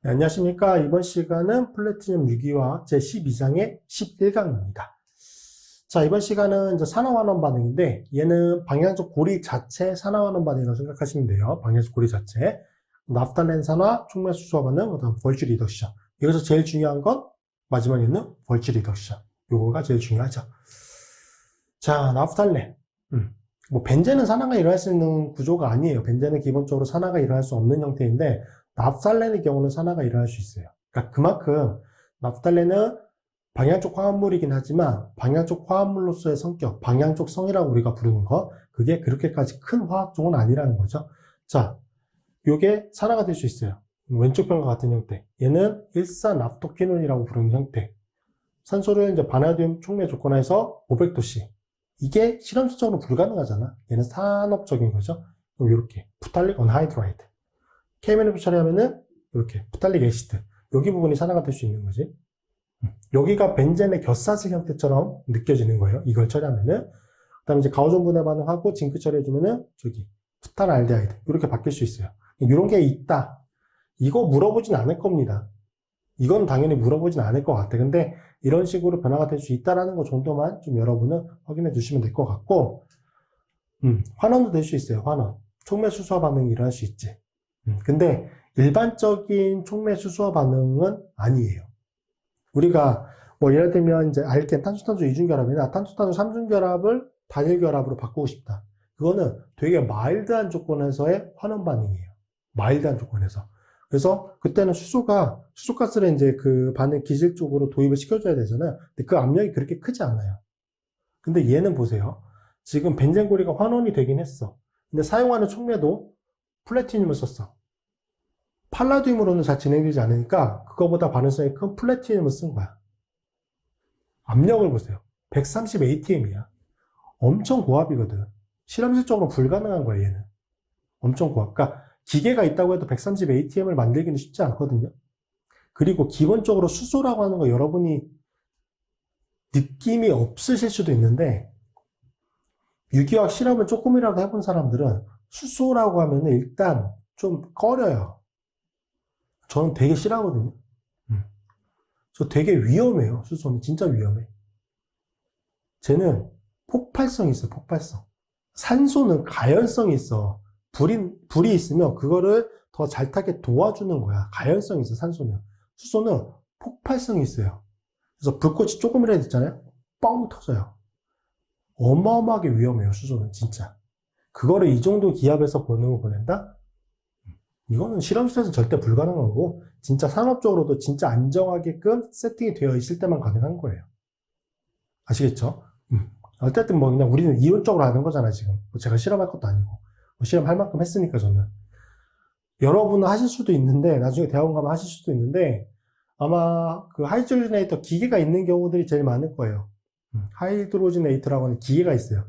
네, 안녕하십니까. 이번 시간은 플래티늄 유기화학 제12장의 11강입니다. 자, 이번 시간은 이제 산화환원 반응인데, 얘는 방향적 고리 자체 산화환원 반응이라고 생각하시면 돼요. 방향적 고리 자체. 나프탈렌 산화, 촉매수소화 반응, 그다음 벌주 리덕션. 여기서 제일 중요한 건 마지막에 있는 벌주 리덕션. 요거가 제일 중요하죠. 자, 나프탈렌. 뭐 벤젠은 산화가 일어날 수 있는 구조가 아니에요. 벤젠은 기본적으로 산화가 일어날 수 없는 형태인데, 나프탈렌의 경우는 산화가 일어날 수 있어요. 그러니까 그만큼 나프탈렌은 방향적 화합물이긴 하지만 방향적 화합물로서의 성격, 방향적 성이라고 우리가 부르는 거, 그게 그렇게까지 큰 화학종은 아니라는 거죠. 자, 요게 산화가 될 수 있어요. 왼쪽 편과 같은 형태. 얘는 일산납토퀴논이라고 부르는 형태. 산소를 이제 바나디움 촉매 조건에서 500도씨. 이게 실험실적으로 불가능하잖아. 얘는 산업적인 거죠. 그럼 이렇게 부탈릭 언하이드라이드. KMNF 처리하면은 이렇게 부탈릭 애시드. 여기 부분이 산화가 될 수 있는 거지. 여기가 벤젠의 곁사슬 형태처럼 느껴지는 거예요. 이걸 처리하면은. 그 다음에 이제 가오존 분해 반응하고 징크 처리해주면은 저기 부탈알데하이드. 이렇게 바뀔 수 있어요. 이런 게 있다. 이거 물어보진 않을 겁니다. 이건 당연히 물어보진 않을 것 같아. 근데 이런 식으로 변화가 될 수 있다라는 것 정도만 좀 여러분은 확인해 주시면 될 것 같고, 환원도 될 수 있어요. 환원. 촉매 수소화 반응이 일어날 수 있지. 근데 일반적인 촉매 수소화 반응은 아니에요. 우리가 뭐 예를 들면 이제 알켄 탄소탄소 이중결합이나 탄소탄소 삼중결합을 단일결합으로 바꾸고 싶다. 그거는 되게 마일드한 조건에서의 환원 반응이에요. 마일드한 조건에서. 그래서 그때는 수소가스를 이제 그 반응 기질 쪽으로 도입을 시켜줘야 되잖아요. 근데 그 압력이 그렇게 크지 않아요. 근데 얘는 보세요. 지금 벤젠고리가 환원이 되긴 했어. 근데 사용하는 촉매도 플래티늄을 썼어. 팔라듐으로는 잘 진행되지 않으니까 그거보다 반응성이 큰 플래티늄을 쓴 거야. 압력을 보세요. 130 atm이야. 엄청 고압이거든. 실험실적으로 불가능한 거야, 얘는. 엄청 고압. 그러니까 기계가 있다고 해도 130 atm을 만들기는 쉽지 않거든요. 그리고 기본적으로 수소라고 하는 거 여러분이 느낌이 없으실 수도 있는데, 유기화학 실험을 조금이라도 해본 사람들은 수소라고 하면 일단 좀 꺼려요. 저는 되게 싫어하거든요. 저 되게 위험해요. 수소는 진짜 위험해. 쟤는 폭발성이 있어, 폭발성. 산소는 가연성이 있어. 불이 있으면 그거를 더 잘 타게 도와주는 거야. 가연성이 있어, 산소는. 수소는 폭발성이 있어요. 그래서 불꽃이 조금이라도 있잖아요? 뻥 터져요. 어마어마하게 위험해요, 수소는 진짜. 그거를 이 정도 기압에서 반응을 보낸다? 이거는 실험실에서 절대 불가능한 거고, 진짜 산업적으로도 진짜 안정하게끔 세팅이 되어 있을 때만 가능한 거예요. 아시겠죠? 어쨌든 뭐 그냥 우리는 이론적으로 하는 거잖아, 지금. 뭐 제가 실험할 것도 아니고. 뭐 실험할 만큼 했으니까 저는. 여러분은 하실 수도 있는데, 나중에 대학원 가면 하실 수도 있는데, 아마 그 하이드로지네이터 기계가 있는 경우들이 제일 많을 거예요. 하이드로지네이터라고 하는 기계가 있어요.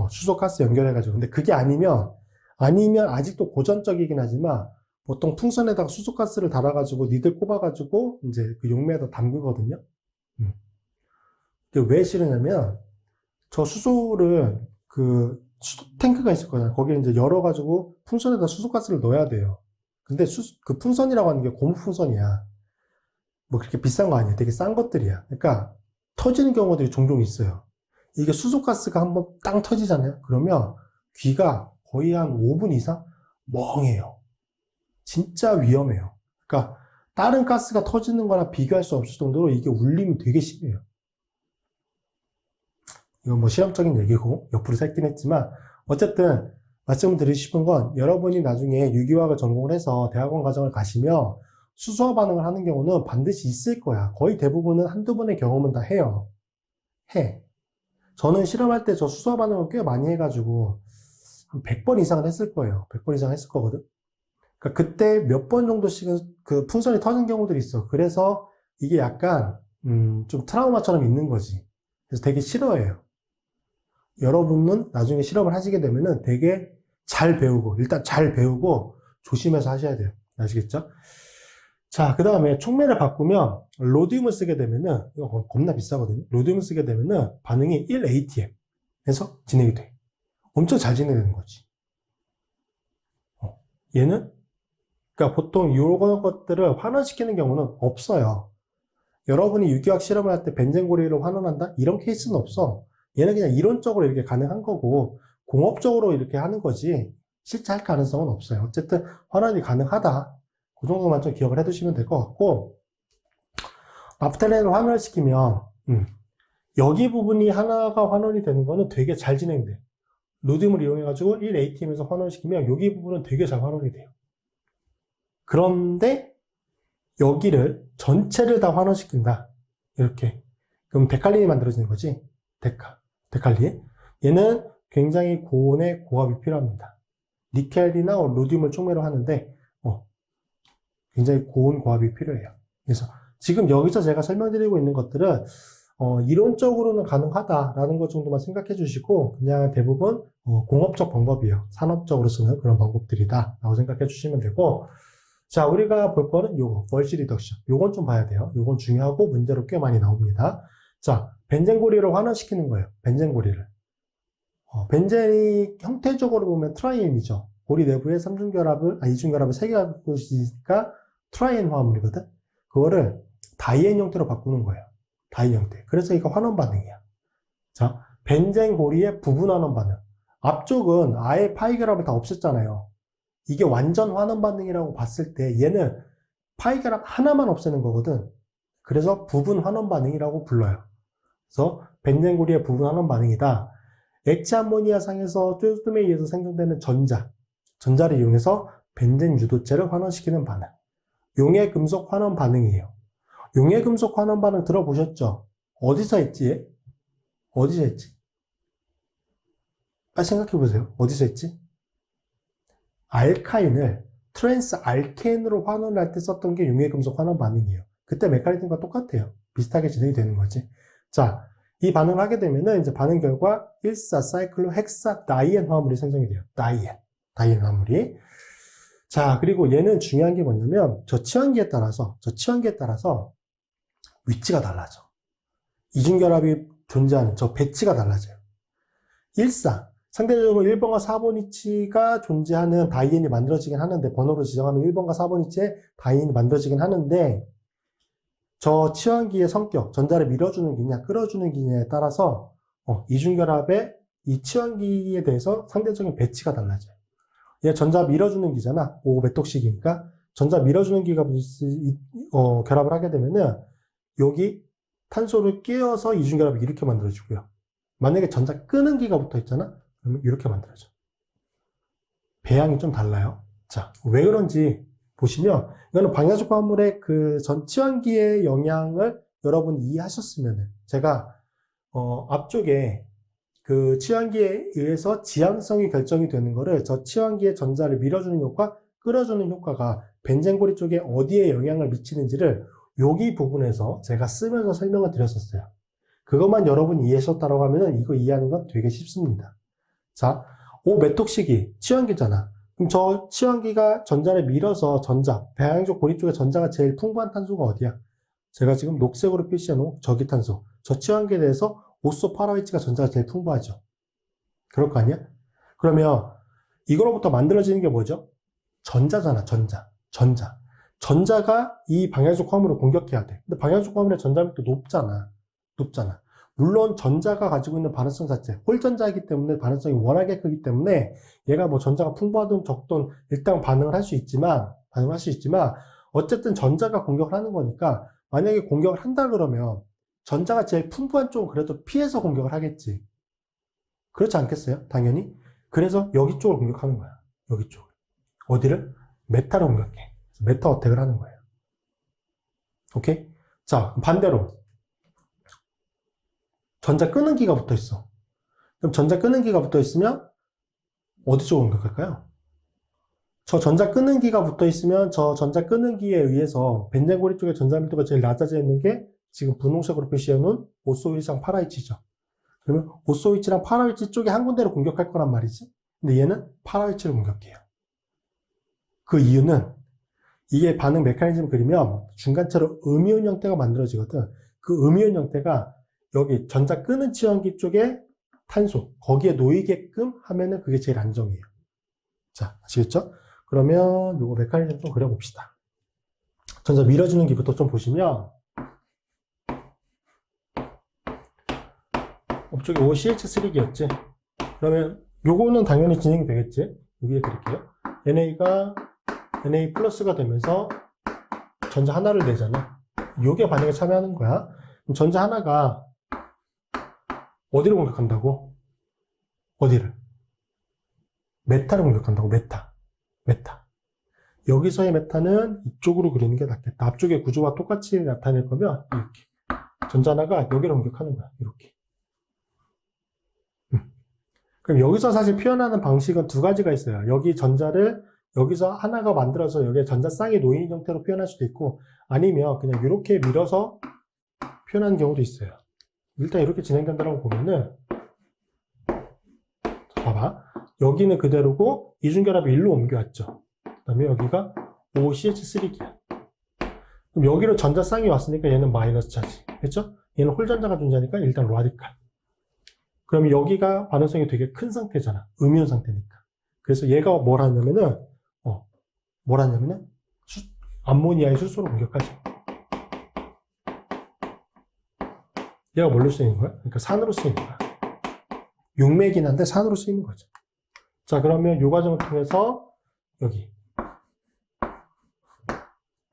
수소가스 연결해가지고. 근데 그게 아니면 아직도 고전적이긴 하지만, 보통 풍선에다가 수소가스를 달아가지고, 니들 꼽아가지고, 이제 그 용매에다 담그거든요. 왜 싫으냐면, 저 수소를, 수소 탱크가 있을 거잖아요. 거기에 이제 열어가지고, 풍선에다 수소가스를 넣어야 돼요. 근데 그 풍선이라고 하는 게 고무 풍선이야. 뭐 그렇게 비싼 거 아니에요. 되게 싼 것들이야. 그러니까, 터지는 경우들이 종종 있어요. 이게 수소가스가 한번 땅 터지잖아요. 그러면 귀가 거의 한 5분 이상 멍해요. 진짜 위험해요. 그러니까 다른 가스가 터지는 거랑 비교할 수 없을 정도로 이게 울림이 되게 심해요. 이건 뭐 실험적인 얘기고 옆으로 샜긴 했지만 어쨌든 말씀을 드리고 싶은 건 여러분이 나중에 유기화학을 전공을 해서 대학원 과정을 가시면 수소화 반응을 하는 경우는 반드시 있을 거야. 거의 대부분은 한두 번의 경험은 다 해요. 저는 실험할 때 저 수소화 반응을 꽤 많이 해가지고 한 100번 이상은 했을 거예요. 100번 이상 했을 거거든. 그러니까 그때 몇 번 정도씩은 그 풍선이 터진 경우들이 있어. 그래서 이게 약간 좀 트라우마처럼 있는 거지. 그래서 되게 싫어해요. 여러분은 나중에 실험을 하시게 되면은 되게 잘 배우고 일단 잘 배우고 조심해서 하셔야 돼요. 아시겠죠? 자, 그 다음에 촉매를 바꾸면 로디움을 쓰게 되면은 이거 겁나 비싸거든요. 로디움을 쓰게 되면은 반응이 1atm에서 진행이 돼. 엄청 잘 진행되는 거지. 얘는 그러니까 보통 이런 것들을 환원시키는 경우는 없어요. 여러분이 유기화학 실험을 할 때 벤젠고리를 환원한다? 이런 케이스는 없어. 얘는 그냥 이론적으로 이렇게 가능한 거고, 공업적으로 이렇게 하는 거지, 실제 할 가능성은 없어요. 어쨌든 환원이 가능하다. 그 정도만 좀 기억을 해두시면 될 것 같고, 나프탈렌을 환원을 시키면, 여기 부분이 하나가 환원이 되는 거는 되게 잘 진행돼. 루듐을 이용해가지고 1ATM에서 환원시키면 여기 부분은 되게 잘 환원이 돼요. 그런데 여기를 전체를 다 환원시킨다. 이렇게. 그럼 데칼린이 만들어지는 거지. 데칼린. 얘는 굉장히 고온의 고압이 필요합니다. 니켈이나 루듐을 촉매로 하는데 굉장히 고온 고압이 필요해요. 그래서 지금 여기서 제가 설명드리고 있는 것들은 이론적으로는 가능하다라는 것 정도만 생각해 주시고 그냥 대부분 공업적 방법이에요. 산업적으로 쓰는 그런 방법들이다 라고 생각해 주시면 되고, 자, 우리가 볼 거는 요거 벌시 리덕션. 요건 좀 봐야 돼요. 요건 중요하고 문제로 꽤 많이 나옵니다. 자, 벤젠고리를 환원시키는 거예요. 벤젠고리를. 벤젠이 형태적으로 보면 트라이엔이죠. 고리 내부에 이중결합을 3개가 갖고 있으니까 트라이엔 화합물이거든. 그거를 다이엔 형태로 바꾸는 거예요. 다이 형태. 그래서 이거 환원 반응이야. 자, 벤젠 고리의 부분 환원 반응. 앞쪽은 아예 파이 결합을 다 없앴잖아요. 이게 완전 환원 반응이라고 봤을 때 얘는 파이 결합 하나만 없애는 거거든. 그래서 부분 환원 반응이라고 불러요. 그래서 벤젠 고리의 부분 환원 반응이다. 액체 암모니아 상에서 쪼스톰에 의해서 생성되는 전자를 이용해서 벤젠 유도체를 환원시키는 반응. 용해 금속 환원 반응이에요. 용해 금속 환원 반응 들어보셨죠? 어디서 했지? 어디서 했지? 빨리 생각해 보세요. 어디서 했지? 알카인을 트랜스 알케인으로 환원할 때 썼던 게 용해 금속 환원 반응이에요. 그때 메커니즘과 똑같아요. 비슷하게 진행이 되는 거지. 자, 이 반응을 하게 되면은 이제 반응 결과 1사 사이클로 헥사 다이엔 화합물이 생성이 돼요. 다이엔 화합물이. 자, 그리고 얘는 중요한 게 뭐냐면 저치환기에 따라서 위치가 달라져. 이중결합이 존재하는 저 배치가 달라져요. 1사 상대적으로 1번과 4번 위치가 존재하는 다이엔이 만들어지긴 하는데, 번호로 지정하면 1번과 4번 위치에 다이엔이 만들어지긴 하는데, 저 치환기의 성격, 전자를 밀어주는 기냐 끌어주는 기냐에 따라서 이중결합의 이 치환기에 대해서 상대적인 배치가 달라져요. 얘 전자 밀어주는 기잖아. 5메톡식이니까 전자 밀어주는 기가 결합을 하게 되면은 여기 탄소를 끼워서 이중결합을 이렇게 만들어주고요. 만약에 전자 끄는 기가 붙어 있잖아. 그러면 이렇게 만들어져. 배양이 좀 달라요. 자, 왜 그런지 보시면 이거는 방향적 화합물의 그 전 치환기의 영향을 여러분 이해하셨으면은, 제가 앞쪽에 그 치환기에 의해서 지향성이 결정이 되는 거를 저 치환기의 전자를 밀어주는 효과, 끌어주는 효과가 벤젠고리 쪽에 어디에 영향을 미치는지를 여기 부분에서 제가 쓰면서 설명을 드렸었어요. 그것만 여러분이 이해하셨다고 하면은 이거 이해하는 건 되게 쉽습니다. 자, 5메톡식이 치환기잖아. 그럼 저 치환기가 전자를 밀어서 배양적 고리 쪽에 전자가 제일 풍부한 탄소가 어디야? 제가 지금 녹색으로 표시해 놓은 저기탄소. 저 치환기에 대해서 오소 파라위치가 전자가 제일 풍부하죠. 그럴 거 아니야? 그러면 이거로부터 만들어지는 게 뭐죠? 전자잖아, 전자. 전자가 이 방향적 화물을 공격해야 돼. 근데 방향적 화물의 전자밀도 높잖아. 물론 전자가 가지고 있는 반응성 자체, 홀전자이기 때문에 반응성이 워낙에 크기 때문에 얘가 뭐 전자가 풍부하든 적든 일단 반응을 할 수 있지만 어쨌든 전자가 공격을 하는 거니까 만약에 공격을 한다 그러면 전자가 제일 풍부한 쪽은 그래도 피해서 공격을 하겠지. 그렇지 않겠어요? 당연히. 그래서 여기 쪽을 공격하는 거야. 여기 쪽. 어디를? 메탈을 공격해. 메탈 어택을 하는 거예요. 오케이? 자, 반대로 전자 끄는 기가 붙어 있어. 그럼 전자 끄는 기가 붙어 있으면 어디 쪽을 공격할까요? 저 전자 끄는 기가 붙어 있으면 저 전자 끄는 기에 의해서 벤젠고리 쪽의 전자 밀도가 제일 낮아져 있는 게 지금 분홍색으로 표시해 놓은 오소위치랑 파라위치죠. 그러면 오소위치랑 파라위치 쪽에 한 군데로 공격할 거란 말이지. 근데 얘는 파라위치를 공격해요. 그 이유는 이게 반응 메커니즘 그리면 중간체로 음이온 형태가 만들어지거든. 그 음이온 형태가 여기 전자 끄는 치환기 쪽에 탄소, 거기에 놓이게끔 하면은 그게 제일 안정이에요. 자, 아시겠죠? 그러면 요거 메커니즘 좀 그려봅시다. 전자 밀어주는 기부터 좀 보시면 업쪽에 OCH3기였지. 그러면 요거는 당연히 진행이 되겠지. 여기에 그릴게요. NA가 NA 플러스가 되면서 전자 하나를 내잖아. 요게 반응에 참여하는 거야. 그럼 전자 하나가 어디를 공격한다고? 어디를? 메타를 공격한다고. 메타. 여기서의 메타는 이쪽으로 그리는 게 낫겠다. 앞쪽의 구조와 똑같이 나타낼 거면 이렇게. 전자 하나가 여기를 공격하는 거야. 이렇게. 그럼 여기서 사실 표현하는 방식은 두 가지가 있어요. 여기 전자를 여기서 하나가 만들어서 여기에 전자 쌍이 놓인 형태로 표현할 수도 있고, 아니면 그냥 이렇게 밀어서 표현하는 경우도 있어요. 일단 이렇게 진행된다고 보면은, 자, 봐봐. 여기는 그대로고 이중결합이 1로 옮겨왔죠. 그 다음에 여기가 OCH3기야. 그럼 여기로 전자 쌍이 왔으니까 얘는 마이너스 차지. 그렇죠? 얘는 홀전자가 존재하니까 일단 라디칼. 그러면 여기가 반응성이 되게 큰 상태잖아. 음이온 상태니까. 그래서 얘가 뭘 하냐면은, 암모니아의 수소를 공격하지. 얘가 뭘로 쓰이는 거야? 그러니까 산으로 쓰이는 거야. 용매긴 한데 산으로 쓰이는 거죠. 자, 그러면 이 과정을 통해서 여기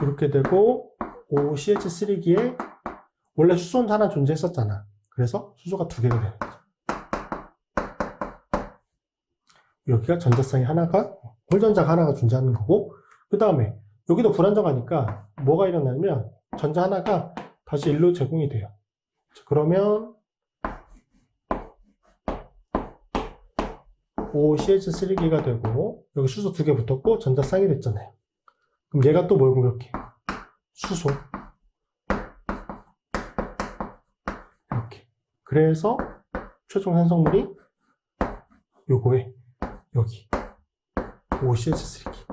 이렇게 되고 OCH3기에 원래 수소는 하나 존재했었잖아. 그래서 수소가 두 개가 되는 거죠. 여기가 전자쌍이 하나가, 홀전자가 하나가 존재하는 거고, 그 다음에 여기도 불안정하니까 뭐가 일어나냐면 전자 하나가 다시 1로 제공이 돼요. 그러면 OCH3기가 되고 여기 수소 두 개 붙었고 전자 쌍이 됐잖아요. 그럼 얘가 또 뭘 공격해? 수소. 이렇게. 그래서 최종 산성물이 요거에 여기 OCH3기.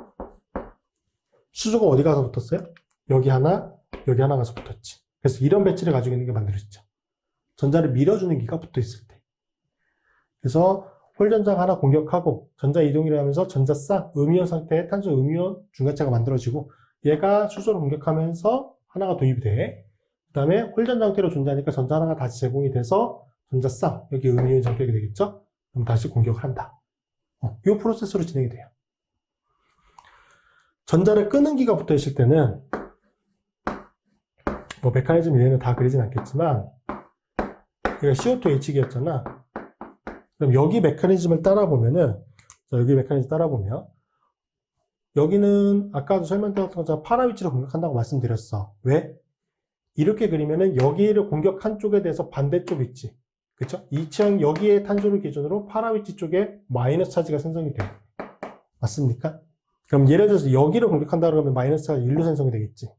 수소가 어디 가서 붙었어요? 여기 하나 가서 붙었지. 그래서 이런 배치를 가지고 있는 게 만들어졌죠. 전자를 밀어주는 기가 붙어 있을 때. 그래서 홀전자가 하나 공격하고 전자 이동을 하면서 전자쌍, 음이온 상태의 탄소 음이온 중간체가 만들어지고 얘가 수소를 공격하면서 하나가 도입이 돼. 그 다음에 홀전자 형태로 존재하니까 전자 하나가 다시 제공이 돼서 전자쌍, 여기 음이온 성격이 되겠죠? 그럼 다시 공격을 한다. 이 프로세스로 진행이 돼요. 전자를 끄는 기가 붙어 있을 때는 뭐 메커니즘 위에는 다 그리진 않겠지만 얘가 CO2H기였잖아. 그럼 여기 메커니즘을 따라 보면은, 여기 메커니즘 따라 보면 여기는 아까도 설명드렸던 것처럼 파라 위치를 공격한다고 말씀드렸어. 왜? 이렇게 그리면은 여기를 공격한 쪽에 대해서 반대쪽 위치, 그쵸? 이 취향 여기에 탄소를 기준으로 파라 위치 쪽에 마이너스 차지가 생성이 돼. 맞습니까? 그럼 예를 들어서 여기를 공격한다 그러면 마이너스 차지가 1로 생성이 되겠지.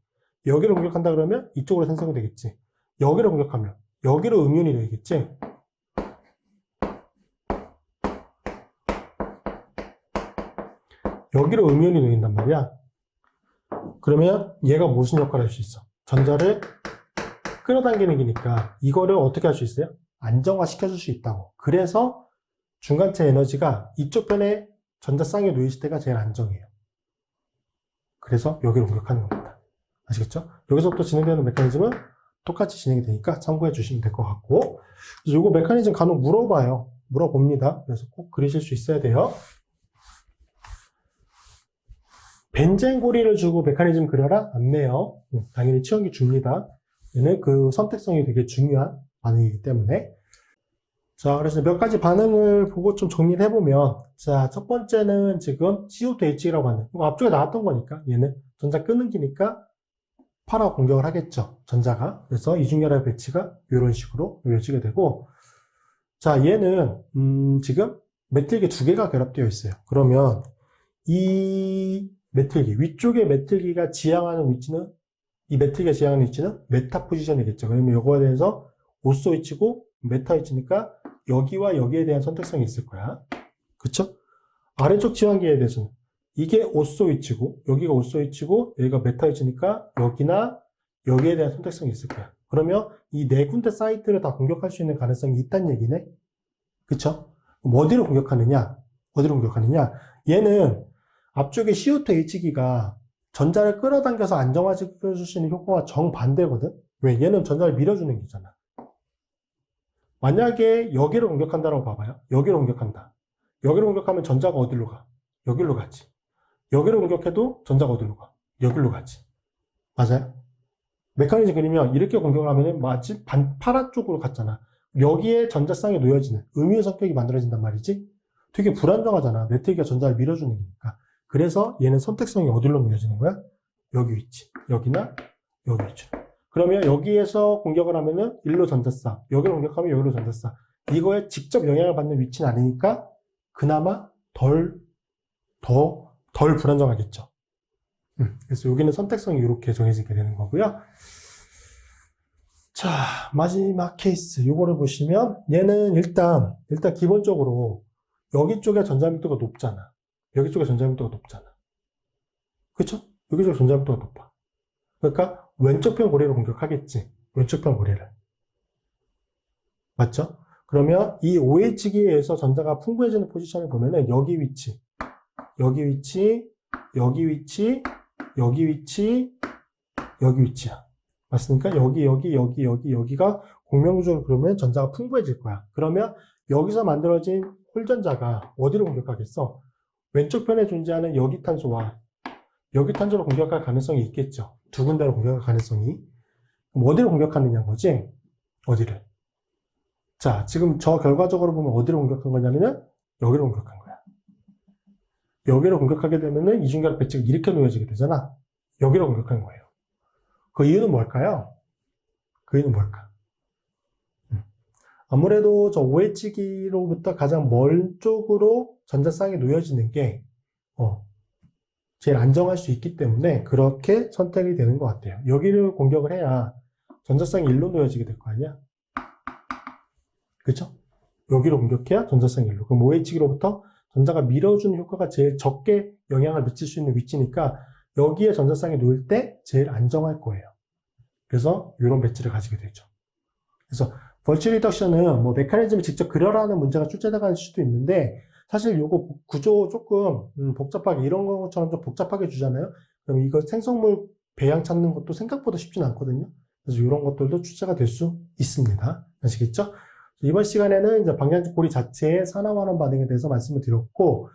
여기를 공격한다 그러면 이쪽으로 생성이 되겠지. 여기를 공격하면 여기로 음이온이 되겠지. 여기로 음이온이 놓인단 말이야. 그러면 얘가 무슨 역할을 할 수 있어? 전자를 끌어당기는 기니까 이거를 어떻게 할 수 있어요? 안정화시켜줄 수 있다고. 그래서 중간체 에너지가 이쪽 편에 전자쌍에 놓이실 때가 제일 안정해요. 그래서 여기로 공격하는 겁니다. 아시겠죠? 여기서부터 진행되는 메커니즘은 똑같이 진행이 되니까 참고해 주시면 될 것 같고, 그래서 이거 메커니즘 간혹 물어봅니다. 그래서 꼭 그리실 수 있어야 돼요. 벤젠 고리를 주고 메커니즘 그려라? 안 내요. 당연히 치원기 줍니다. 얘는 그 선택성이 되게 중요한 반응이기 때문에. 자, 그래서 몇 가지 반응을 보고 좀 정리를 해보면, 자, 첫 번째는 지금 CO2H라고 하는, 이거 앞쪽에 나왔던 거니까, 얘는 전자 끄는 기니까 파라 공격을 하겠죠, 전자가. 그래서 이중결합 배치가 이런 식으로 이어지게 되고, 자, 얘는, 지금 메틸기 두 개가 결합되어 있어요. 그러면 이 메틸기, 위쪽의 메틸기가 지향하는 위치는, 이 메틸기가 지향하는 위치는 메타 포지션이겠죠. 그러면 이거에 대해서 오소 위치고 메타 위치니까 여기와 여기에 대한 선택성이 있을 거야. 그쵸? 아래쪽 지환기에 대해서는 이게 오소 위치고 여기가 오소 위치고 여기가 메타 위치니까 여기나 여기에 대한 선택성이 있을 거야. 그러면 이 네 군데 사이트를 다 공격할 수 있는 가능성이 있다는 얘기네. 그쵸? 그럼 어디로 공격하느냐? 얘는 앞쪽에 CO2 H기가 전자를 끌어당겨서 안정화시켜줄 수 있는 효과와 정반대거든? 왜? 얘는 전자를 밀어주는 기잖아. 만약에 여기를 공격한다라고 봐봐요. 여기를 공격한다. 여기를 공격하면 전자가 어디로 가? 여기로 가지. 여기를 공격해도 전자가 어디로 가? 여기로 가지. 맞아요? 메커니즘 그리면 이렇게 공격을 하면은 마치 파란 쪽으로 갔잖아. 여기에 전자쌍이 놓여지는 음이온 성격이 만들어진단 말이지. 되게 불안정하잖아. 메탈기가 전자를 밀어주는 거니까. 그래서 얘는 선택성이 어디로 놓여지는 거야? 여기 위치. 여기나 여기 위치. 그러면 여기에서 공격을 하면은 일로 전자쌍. 여기로 공격하면 여기로 전자쌍. 이거에 직접 영향을 받는 위치는 아니니까 그나마 덜 불안정하겠죠. 그래서 여기는 선택성이 이렇게 정해지게 되는 거고요. 자, 마지막 케이스. 이거를 보시면 얘는 일단 기본적으로 여기 쪽에 전자 밀도가 높잖아. 여기 쪽에 전자 밀도가 높잖아. 그쵸? 여기 쪽에 전자 밀도가 높아. 그러니까 왼쪽편 고리를 공격하겠지. 왼쪽편 고리를. 맞죠? 그러면 이 OH기에서 전자가 풍부해지는 포지션을 보면은 여기 위치, 여기 위치, 여기 위치, 여기 위치, 여기 위치야. 맞습니까? 여기가 공명구조를 그러면 전자가 풍부해질 거야. 그러면 여기서 만들어진 홀전자가 어디로 공격하겠어? 왼쪽 편에 존재하는 여기 탄소와 여기 탄소를 공격할 가능성이 있겠죠. 두 군데로 공격할 가능성이. 그럼 어디를 공격하느냐는 거지? 어디를? 자, 지금 저 결과적으로 보면 어디를 공격한 거냐면은 여기를 공격한 거야. 여기를 공격하게 되면은 이중결합 배치가 이렇게 놓여지게 되잖아. 여기를 공격한 거예요. 그 이유는 뭘까요? 그 이유는 뭘까? 아무래도 저 OH기로부터 가장 먼 쪽으로 전자쌍이 놓여지는 게 제일 안정할 수 있기 때문에 그렇게 선택이 되는 것 같아요. 여기를 공격을 해야 전자쌍이 일로 놓여지게 될 거 아니야? 그쵸? 여기로 공격해야 전자쌍이 일로. 그럼 OH기로부터 전자가 밀어주는 효과가 제일 적게 영향을 미칠 수 있는 위치니까 여기에 전자쌍이 놓일 때 제일 안정할 거예요. 그래서 이런 배치를 가지게 되죠. 그래서 벌치 리덕션은 뭐 메커니즘을 직접 그려라는 문제가 출제될 수도 있는데 사실 요거 구조 조금 복잡하게 이런 것처럼 좀 복잡하게 주잖아요. 그럼 이거 생성물 배양 찾는 것도 생각보다 쉽진 않거든요. 그래서 이런 것들도 출제가 될 수 있습니다. 아시겠죠? 이번 시간에는 이제 방향적 고리 자체의 산화환원 반응에 대해서 말씀을 드렸고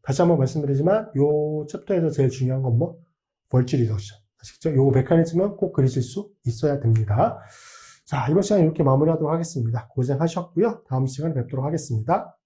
다시 한번 말씀드리지만 요 챕터에서 제일 중요한 건 뭐? 벌치 리덕션. 아시겠죠? 요 메커니즘은 꼭 그리실 수 있어야 됩니다. 자, 이번 시간 이렇게 마무리하도록 하겠습니다. 고생하셨고요. 다음 시간에 뵙도록 하겠습니다.